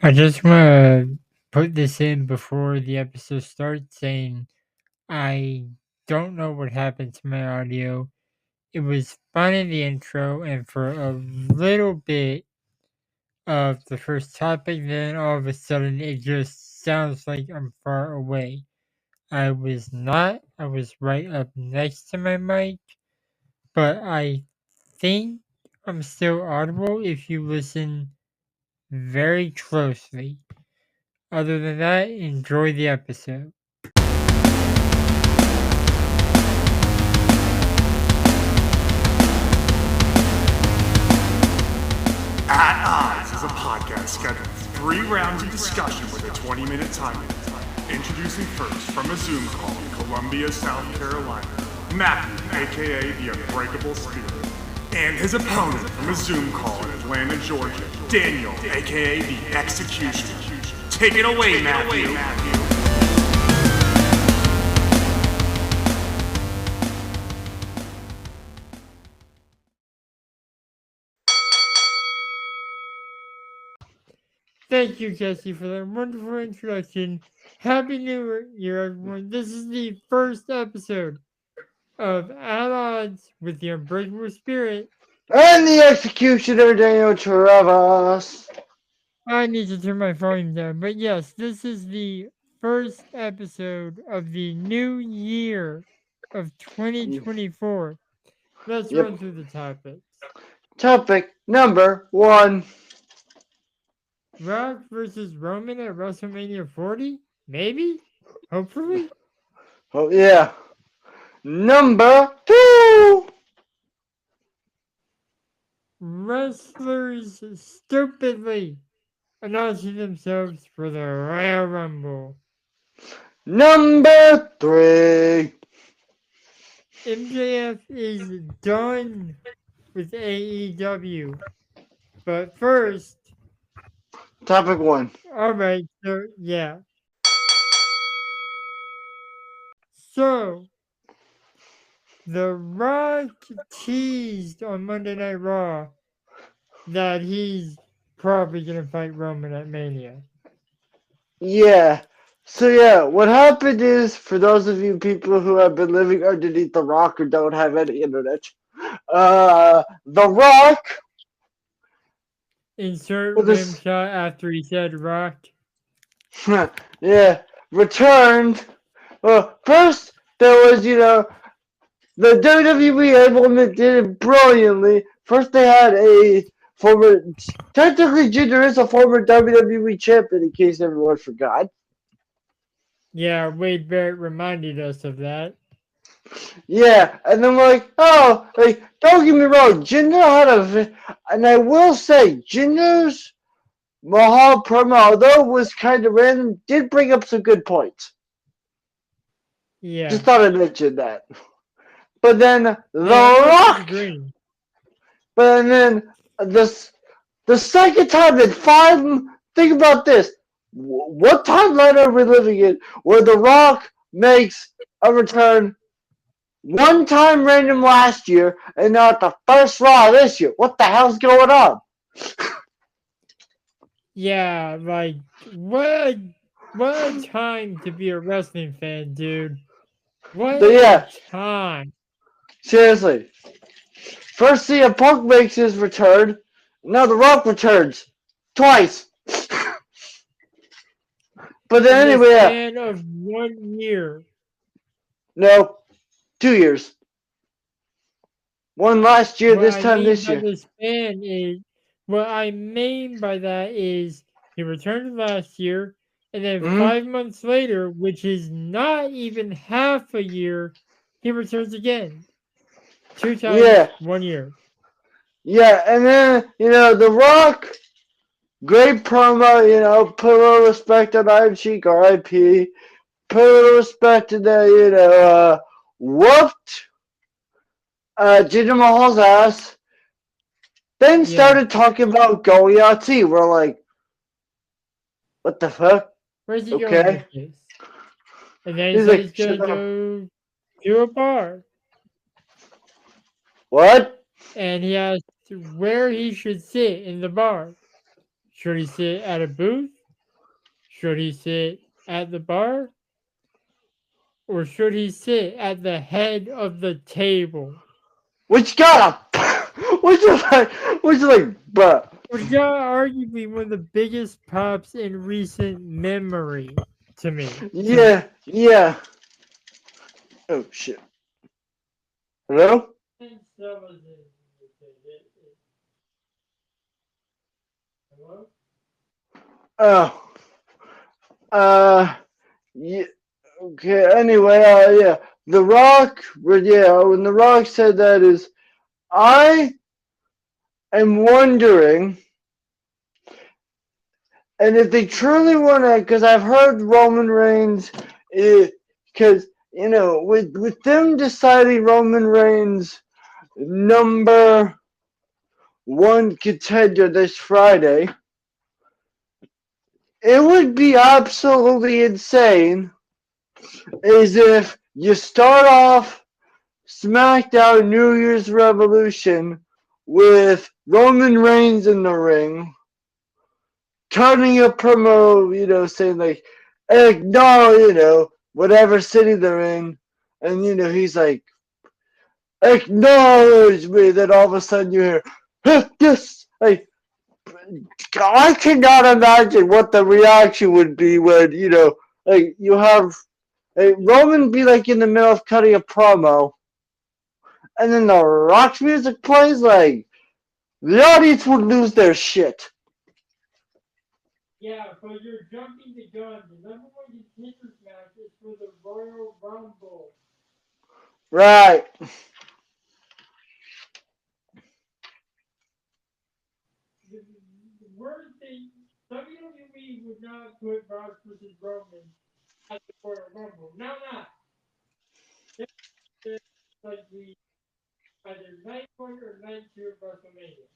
I just want to put this in before the episode starts saying I don't know what happened to my audio. It was fine in the intro and for a little bit of the first topic, then all of a sudden it just sounds like I'm far away. I was not, I was right up next to my mic, but I think I'm still audible if you listen very closely. Other than that, enjoy the episode. At Odds is a podcast scheduled 3 rounds of discussion with a 20-minute time limit. Introducing first from a Zoom call in Columbia, South Carolina, Matthew, aka the Unbreakable Spirit, and his opponent from a Zoom call in Atlanta, Georgia, Daniel, aka the Executioner. Take it away, Matthew. Thank you, Jesse, for that wonderful introduction. Happy New Year, everyone. This is the first episode of At Odds with the Unbreakable Spirit. And the Executioner, Daniel Travis. I need to turn my volume down, but yes, this is the first episode of the new year of 2024. Let's run through the topics. Topic number 1. Rock versus Roman at WrestleMania 40? Maybe? Hopefully? Oh, yeah. Number 2. Wrestlers stupidly announcing themselves for the Royal Rumble. Number 3. MJF is done with AEW. But first, Topic 1. alright, so yeah. So, The Rock teased on Monday Night Raw that he's probably going to fight Roman at Mania. Yeah. So, yeah, what happened is, for those of you people who have been living underneath the rock or don't have any internet, The Rock... Insert rim shot after he said Rock. yeah, returned. Well, first, there was, the WWE implement did it brilliantly. First, they had a former, technically Jinder is a former WWE champion, in case everyone forgot. Yeah, Wade Barrett reminded us of that. Yeah, and then we're like, don't get me wrong, Jinder had and I will say, Jinder's Mahal promo, although it was kind of random, did bring up some good points. Yeah. Just thought I'd mention that. But then The Rock. But then the second time in 5. Think about this. What timeline are we living in where The Rock makes a return one time random last year and not the first Raw this year? What the hell's going on? Yeah, like what a time to be a wrestling fan, dude. What a time. Seriously. First CM Punk makes his return. Now The Rock returns. Twice. But then in anyway, span of 1 year. No, 2 years. One last year, this time this year. What I mean by that is he returned last year, and then 5 months later, which is not even half a year, he returns again. 2 times, 1 year. Yeah, and then, The Rock, great promo, put a little respect on Iron Sheik, RIP, put a little respect in there, whooped Jinder Mahal's ass, then started talking about going OT. We're like, what the fuck? Where's he going with this? And then he's like, he's going to go to a bar. What? And he asked where he should sit in the bar. Should he sit at a booth? Should he sit at the bar? Or should he sit at the head of the table? Which got a, which is like, bruh. Which got arguably one of the biggest pops in recent memory to me. Yeah, yeah. Oh shit. Hello? Hello? Oh. Yeah. Okay. Anyway, yeah. The Rock. Yeah. When The Rock said that is, I am wondering, and if they truly want to, because I've heard Roman Reigns, because with them deciding Roman Reigns number one contender this Friday, it would be absolutely insane is if you start off SmackDown New Year's Revolution with Roman Reigns in the ring, turning a promo, saying like, no, whatever city they're in, and he's like, acknowledge me. Then all of a sudden you hear, yes, like, I cannot imagine what the reaction would be when like you have Roman be like in the middle of cutting a promo, and then the Rock's music plays. Like the audience would lose their shit. Yeah, but you're jumping the gun. The number one contenders match is for the Royal Rumble. Right. The worst thing, WWE would not put Brock versus Roman at the Royal Rumble. No, not. It's like the either night one or night two of WrestleMania.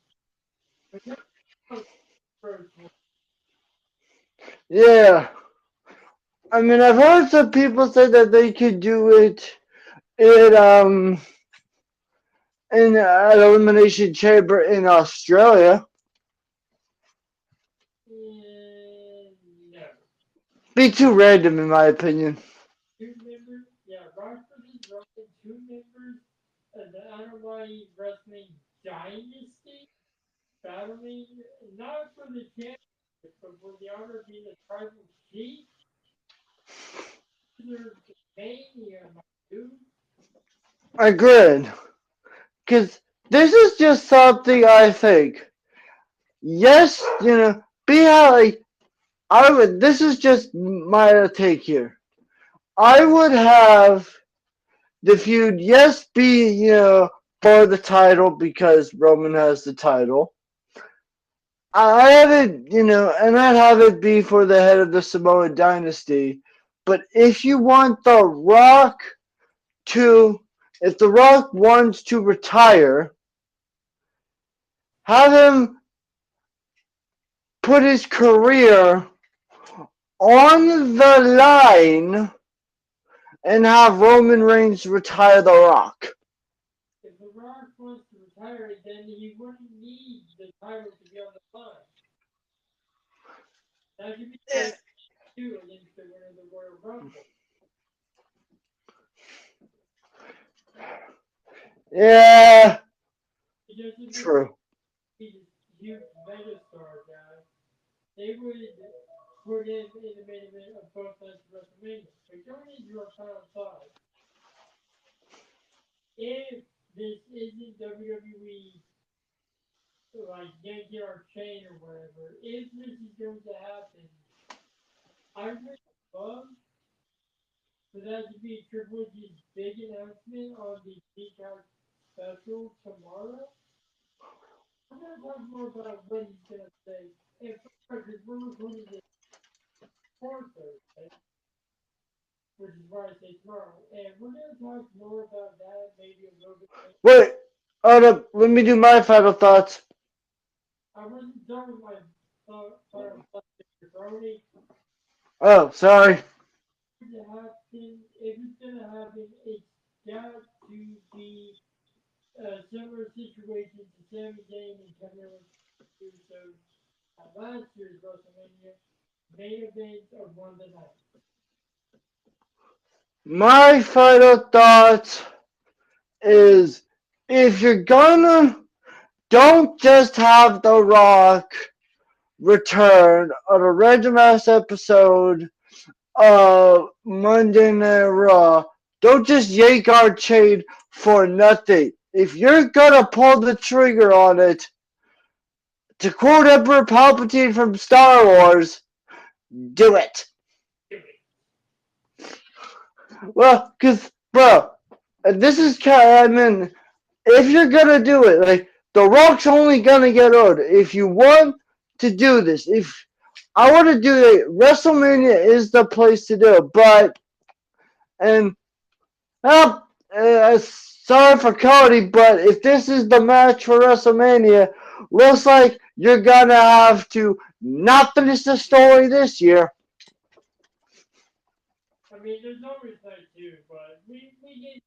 But no, first one. Yeah. I mean, I've heard some people say that they could do it in an elimination chamber in Australia. No. Be too random, in my opinion. Two members, yeah, Brock versus Roman, two members of the Anoa'i Wrestling Dynasty battling not for the championship, but for the honor of being the tribal chief. Mania, my dude. Agreed. Because this is just something I think. Yes, be how like I would. This is just my take here. I would have the feud, yes, be for the title because Roman has the title. I have it, and I'd have it be for the head of the Samoan dynasty. But if you want The Rock if The Rock wants to retire, have him put his career on the line and have Roman Reigns retire The Rock. If The Rock wants to retire, then he wouldn't need the title to be on the line. That could be great too against the winner of the Royal Rumble. Yeah. True. He's a huge megastar guy. They would put him in the main event of both nights of WrestleMania. But going into your final thought, if this isn't WWE like yanking our chain or whatever, if this is going to happen, I would love for that to be Triple H's big announcement on the Peacock special tomorrow. I'm going to talk more about what he's going to say. And because we're recording this for Thursday, which is why I say tomorrow. And we're going to talk more about that maybe a little bit later. Wait, hold up. Let me do my final thoughts. I wasn't done with my final thoughts, Mr. Brody. Oh, sorry. If it's going to happen, it's got to be a similar situation to Sami Zayn and Kevin Owens. So last year, main event of Monday night. My final thoughts is if you're gonna, don't just have The Rock return on a random ass episode of Monday Night Raw. Don't just yank our chain for nothing. If you're gonna pull the trigger on it, to quote Emperor Palpatine from Star Wars, do it. Well, cause, bro, this is kind of, I mean, if you're gonna do it, like, The Rock's only gonna get older. If you want to do this, if I want to do it, WrestleMania is the place to do it. But, and, well, sorry for Cody, but if this is the match for WrestleMania, looks like you're gonna have to not finish the story this year. I mean, there's always night two, but we can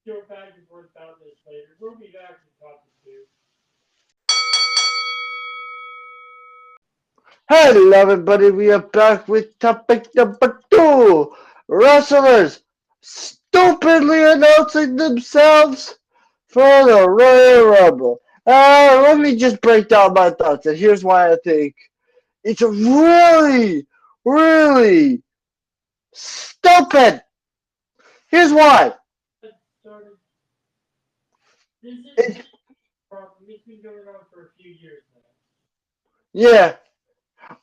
go back and forth about this later. We'll be back to topic 2. Hello, everybody. We are back with topic number 2. Wrestlers stupidly announcing themselves for the Royal Rumble. Let me just break down my thoughts, and here's why I think it's really, really stupid. Here's why. This is a problem. It's been going on for a few years now. Yeah.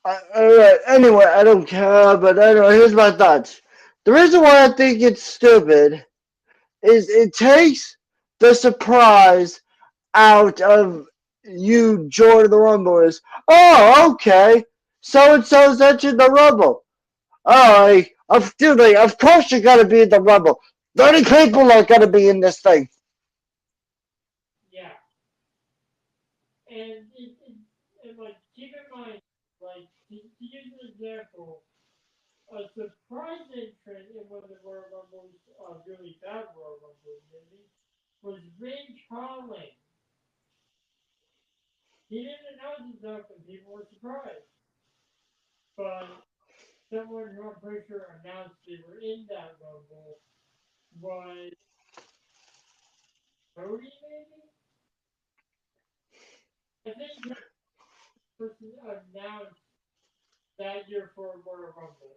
Alright, anyway, I don't care, but anyway, here's my thoughts. The reason why I think it's stupid is it takes the surprise out of you joining the Rumble. Is, oh, okay, so-and-so's entered the Rumble. Oh, of course you're going to be in the Rumble. 30 people are going to be in this thing. Yeah. And, like, keep in mind, like, to use an example, a surprise entrant in one of the Royal Rumbles, really bad Royal Rumbles, maybe, was Ridge Holland. He didn't announce himself and people were surprised. But someone who I'm pretty sure announced they were in that Rumble was Cody, maybe? I think the person announced that year for Royal Rumble.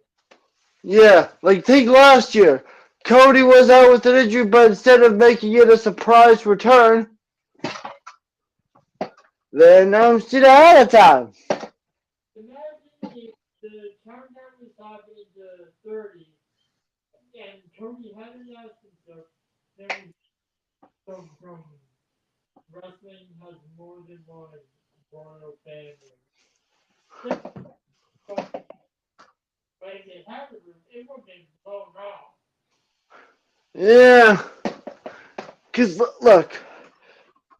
Yeah, like think last year. Cody was out with an injury, but instead of making it a surprise return, they announced it ahead of time. Imagine if the countdown was happening to 30 and Cody had announced himself, then so from wrestling has more than one royal family. But if they had the room, it would have been blown off. Yeah, because look,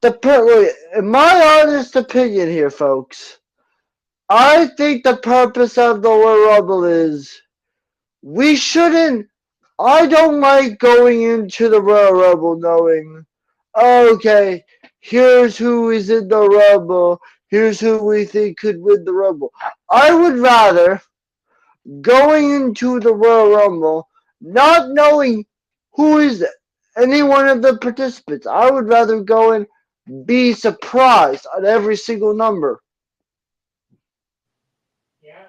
in my honest opinion here, folks, I think the purpose of the Royal Rumble is we shouldn't. I don't like going into the Royal Rumble knowing, okay, here's who is in the Rumble, here's who we think could win the Rumble. I would rather going into the Royal Rumble not knowing who is any one of the participants. I would rather go and be surprised on every single number. Yeah.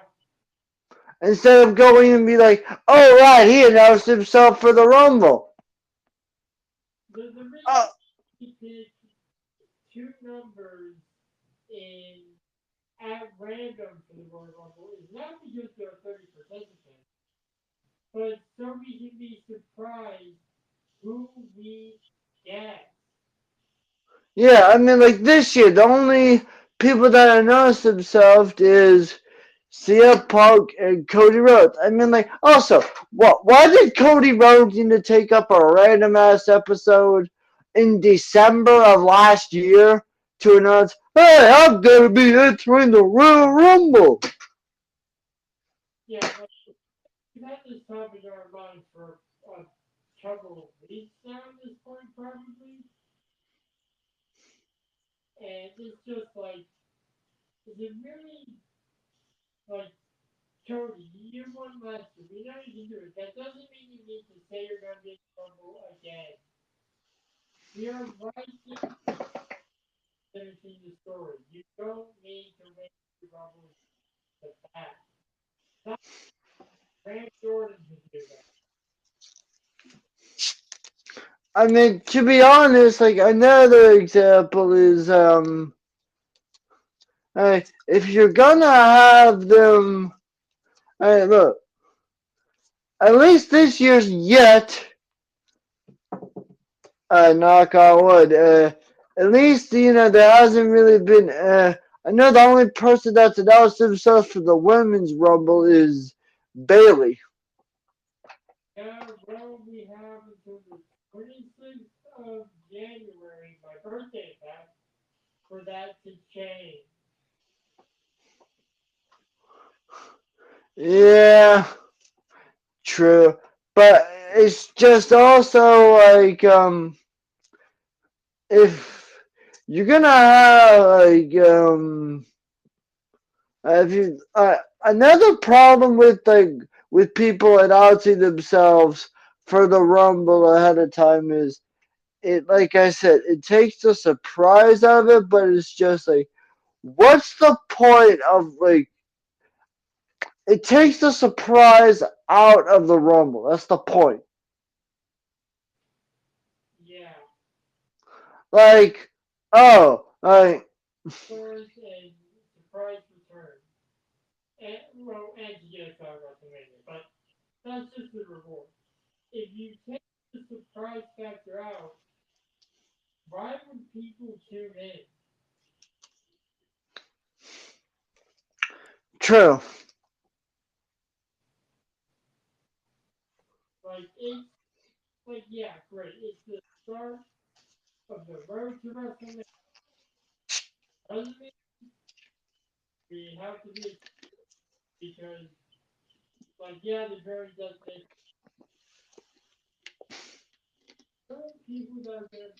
Instead of going and be like, oh right, he announced himself for the Rumble. The reason he picked 2 numbers in at random for the Royal Rumble is not because there are 30 participants, but so we can be surprised who we get. Yeah, I mean, like this year, the only people that announced themselves is CM Punk and Cody Rhodes. I mean, like, also, why did Cody Rhodes need to take up a random ass episode in December of last year to announce, hey, I'm gonna be entering the Royal Rumble? Yeah, like, we've had this topic in our mind for a couple of weeks now at this point, probably. And it's just like, is it really, like, Cody, you won last year. We know you can do it. That doesn't mean you need to say you're going to be in trouble again. We are right finishing the story. You don't need to win the Rumble the fact. Not Grant Jordan to do that. I mean, to be honest, like another example is if you're gonna have them, look, at least this year's yet, knock on wood, at least there hasn't really been. I know the only person that's announced themselves for the women's rumble is Bailey. Yeah, well, we have until the 26th of January, my birthday, back, for that to change. Yeah, true. But it's just also like if you're gonna have like if you another problem with people announcing themselves for the Rumble ahead of time is it, like I said, it takes the surprise out of it, but it's just like what's the point of like it takes the surprise out of the Rumble. That's the point. Yeah. Like, oh, like Stores and surprise return. And, well, and to get a WrestleMania. But that's just the reward. If you take the surprise factor out, why would people tune in? true. Like, it's, like, yeah, great. It's the start of the road to WrestleMania. Doesn't mean we have to be, because, like, yeah, the very destination. There are people that are going to,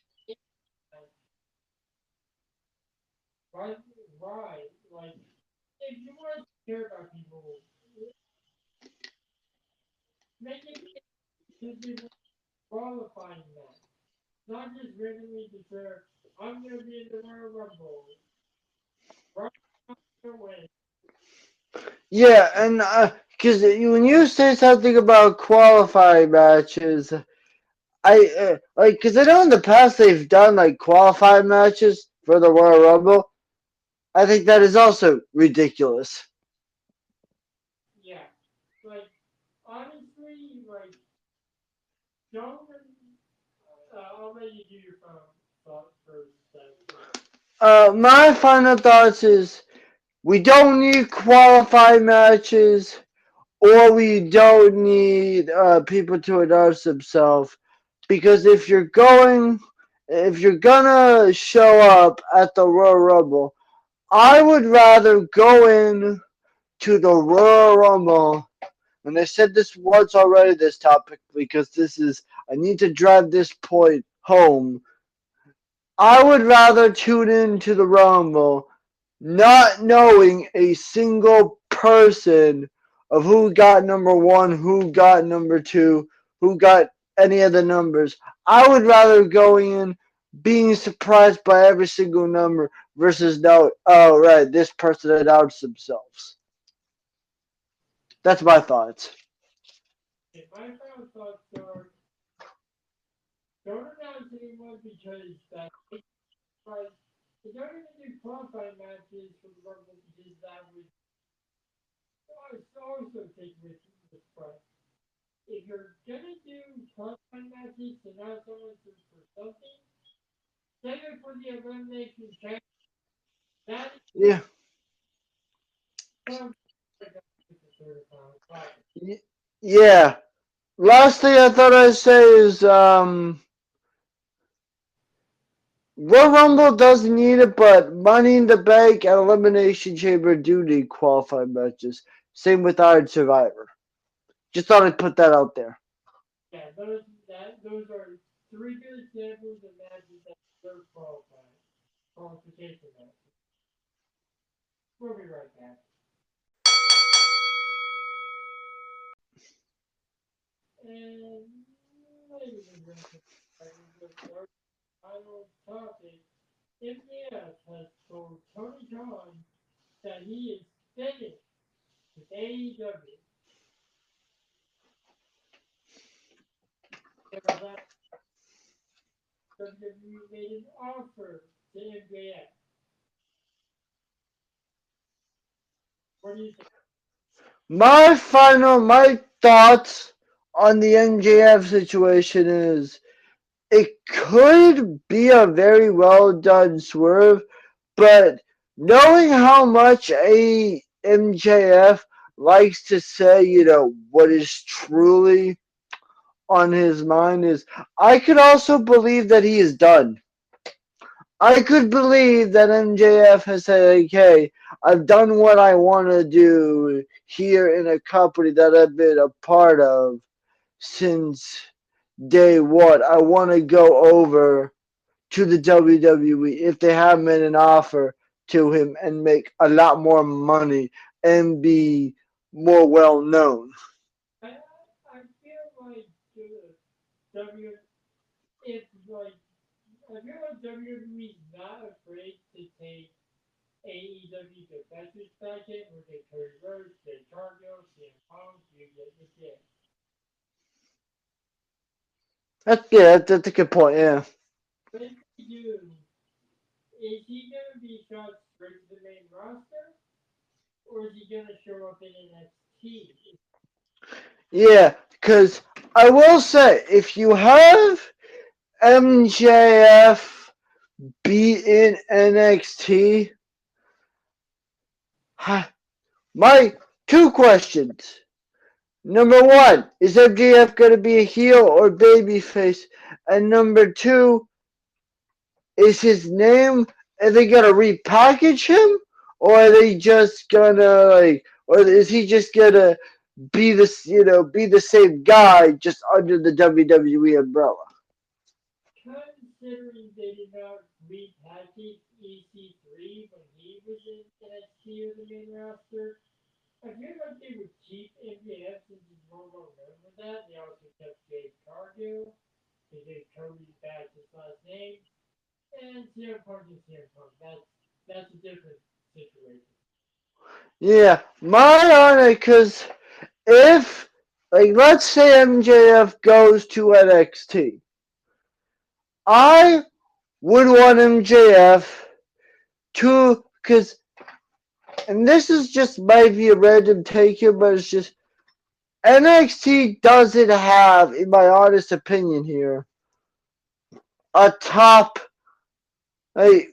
why, why? Like, if you want to care about people, make it simply qualifying that. Not just randomly declare, I'm going to be in the Royal Rumble. Right away. Yeah, and because when you say something about qualifying matches, I like because I know in the past they've done like qualifying matches for the Royal Rumble. I think that is also ridiculous. Yeah. Like, honestly, like, don't. I'll let you do your final thought first. My final thoughts is we don't need qualifying matches, or we don't need people to announce themselves. Because if you're gonna show up at the Royal Rumble, I would rather go in to the Royal Rumble. And I said this once already, this topic, because I need to drive this point home. I would rather tune in to the Rumble not knowing a single person of who got number one, who got number two, who got any of the numbers. I would rather go in being surprised by every single number versus know, oh, right, this person announced themselves. That's my thoughts. If my final thoughts are, don't announce anyone because that makes like, you don't even do qualifying matches for the Rumble because that would also take with the surprise. If you're gonna do qualifying matches to announce someone for something, save it for the elimination chamber. That is Yeah. some like a certified. Yeah. Last thing I thought I'd say is Royal Rumble doesn't need it, but Money in the Bank and Elimination Chamber do need qualified matches. Same with Iron Survivor. Just thought I'd put that out there. Yeah, those are three good examples of matches that deserve qualification matches. We'll be right back. final topic, MJF has told Tony Khan that he is finished with AEW. WWE made an offer to MJF. What do you think? My thoughts on the MJF situation is it could be a very well done swerve, but knowing how much a MJF likes to say, what is truly on his mind is, I could also believe that he is done. I could believe that MJF has said, okay, I've done what I want to do here in a company that I've been a part of since day one. I want to go over to the WWE if they have made an offer to him and make a lot more money and be more well known. I feel like W if like I feel like WWE's not afraid to take AEW defenders back in with their Cody Rhodes, their Cargill, CM Punk, you get. That's a good point. Yeah. But if they do, is he gonna be shot straight to the main roster, or is he gonna show up in NXT? Yeah, because I will say, if you have MJF be in NXT, my two questions. Number one, is MJF going to be a heel or babyface? And number two, is his name, are they going to repackage him? Or are they just going to, or is he just going to be this, be the same guy just under the WWE umbrella? Considering they did not repackage EC3 when he was in NXT or the main roster, I feel like they would keep MJF since he's more well known for that. They also kept Jade Cargill. They gave Cody back his last name. And CM Punk is CM Punk. That's a different situation. Yeah, my honor, because if, let's say MJF goes to NXT, I would want MJF to, because, and this is just might be a random take here, but it's just, NXT doesn't have, in my honest opinion here, a top, they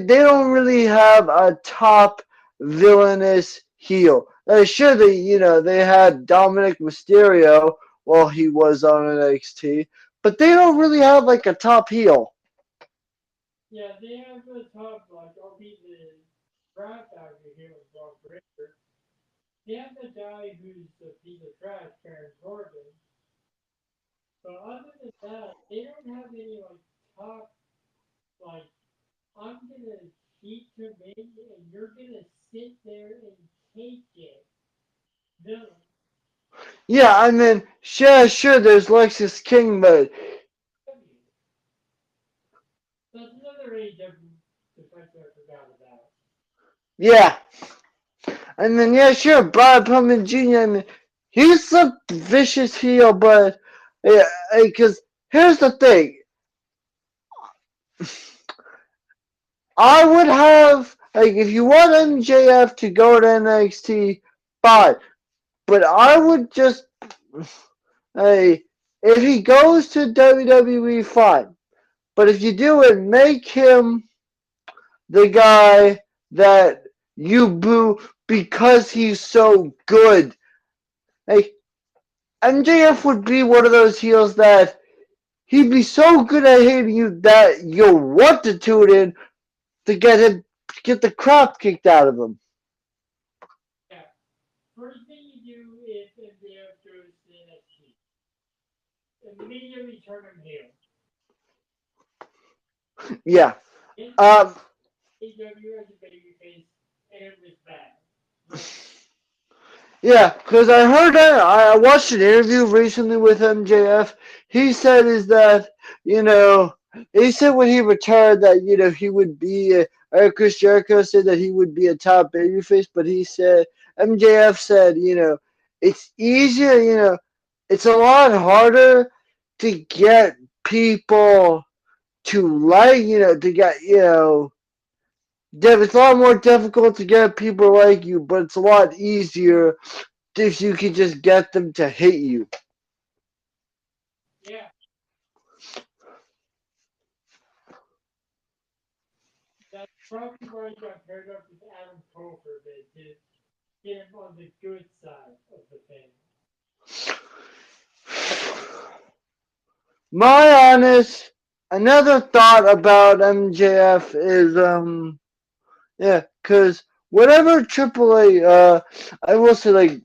don't really have a top villainous heel. Sure, they had Dominic Mysterio while he was on NXT, but they don't really have like a top heel. Yeah, they have a top, I'll be the draft out here with Bob Breaker. They have the guy who's a piece of trash, Baron Corbin. But other than that, they don't have any top like I'm gonna keep him in and you're gonna sit there and take it. Villain. Yeah, I mean, sure, there's Lexus King, but That's another AEW defense I forgot about. yeah, I mean, yeah, sure, Brian Pillman Jr. I mean, he's a vicious heel, but yeah, because here's the thing, I would have if you want MJF to go to NXT, fine, but I would just if he goes to WWE, fine. But if you do it, make him the guy that you boo because he's so good. MJF would be one of those heels that he'd be so good at hating you that you'll want to tune in to get the crap kicked out of him. Yeah. First thing you do if MJF goes to NXT, immediately turn him heel. Yeah. AEW as a babyface and it was bad. Yeah, because I heard that I watched an interview recently with MJF. He said is that he said when he retired that he would be Chris Jericho said that he would be a top babyface, but he said MJF said it's easier, it's a lot harder to get people to like to get it's a lot more difficult to get people like you, but it's a lot easier if you can just get them to hate you. Yeah. That's probably why you got paired up with Adam Cole for a bit, to get him on the good side of the fence. My honest, another thought about MJF is, because whatever AAA, I will say, like,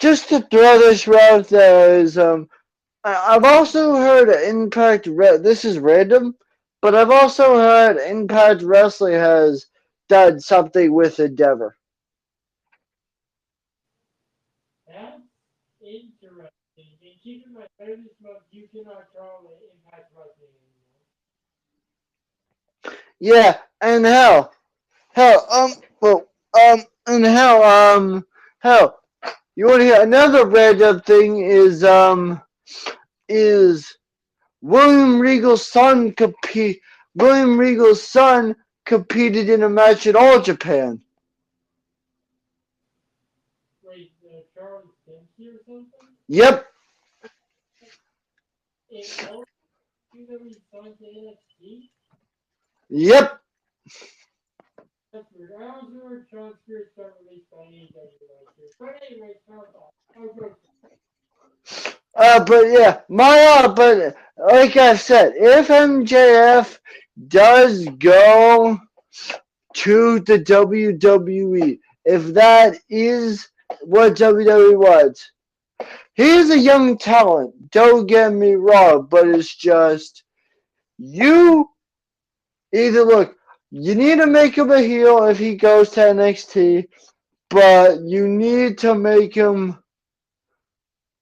just to throw this route there is, I've also heard Impact, this is random, but I've also heard Impact Wrestling has done something with Endeavor. That's interesting. And keep in mind, later this month, you cannot call it Impact Wrestling anymore. Yeah, and hell, you want to hear another random thing is William Regal's son competed in a match in All Japan. Wait, Charles Dempsey or something? Yep. In all that we signed to NXT? Yep. That's weird. I also heard Sean Spears got released by AEW last year. But anyway, I'll go. But yeah, but like I said, if MJF does go to the WWE, if that is what WWE wants, he's a young talent. Don't get me wrong, but it's just you either look. You need to make him a heel if he goes to NXT, but you need to make him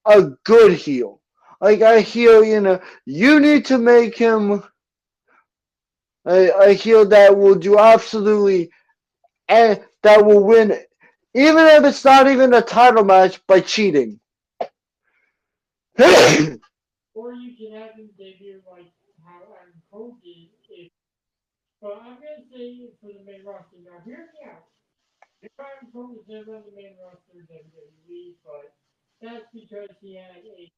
a good heel. Like a heel, you need to make him a heel that will do absolutely and that will win, even if it's not even a title match, by cheating. Or you can have him debut like how Adam Cole did. But I'm going to say for the main roster. Now, hear me out. Adam Cole was never on the main roster of WWE, but that's because he had a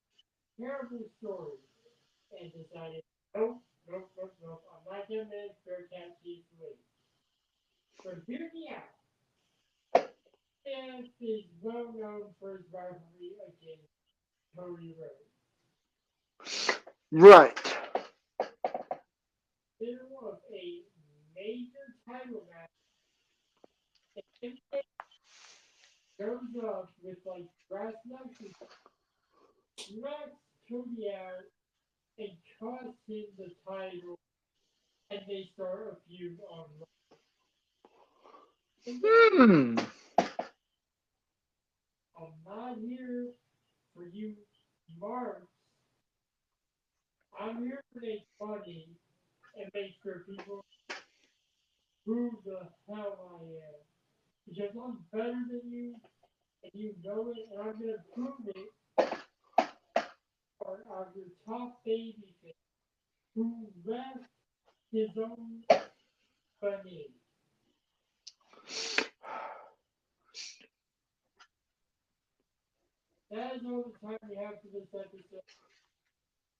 terrible story and decided, nope, nope, nope, nope. I'm not going to Bearcat Chief Lee. But hear me out. And is well known for his rivalry against Cody Rhodes. Right. Middle of a major title match, and goes up with like brass knucks and knocks Cody out and costs him the title, and they start a feud online. I'm not here for you marks. I'm here to make money and make sure people who the hell I am. Because I'm better than you, and you know it, and I'm going to prove it. Or of your top baby face who left his own money. That is all the time we have for this episode.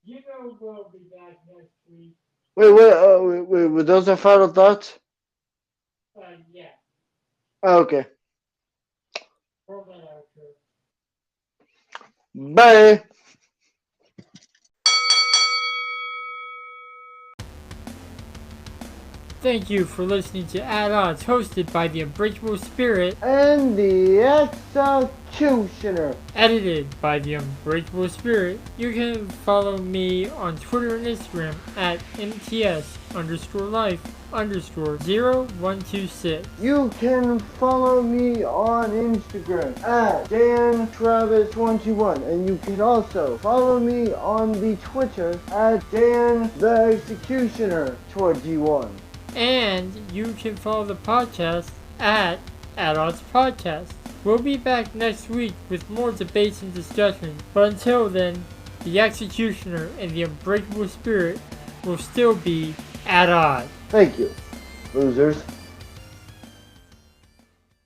You know we'll be back next week. Wait, those are final thoughts? Yeah. Okay. Roll that outro. Bye. Thank you for listening to At Odds, hosted by the Unbreakable Spirit and the Executioner, edited by the Unbreakable Spirit. You can follow me on Twitter and Instagram at MTS_life_0126. You can follow me on Instagram at DanTravis121, and you can also follow me on the Twitter at DanTheExecutioner21. And you can follow the podcast at Odds Podcast. We'll be back next week with more debates and discussions. But until then, the Executioner and the Unbreakable Spirit will still be at odds. Thank you, losers.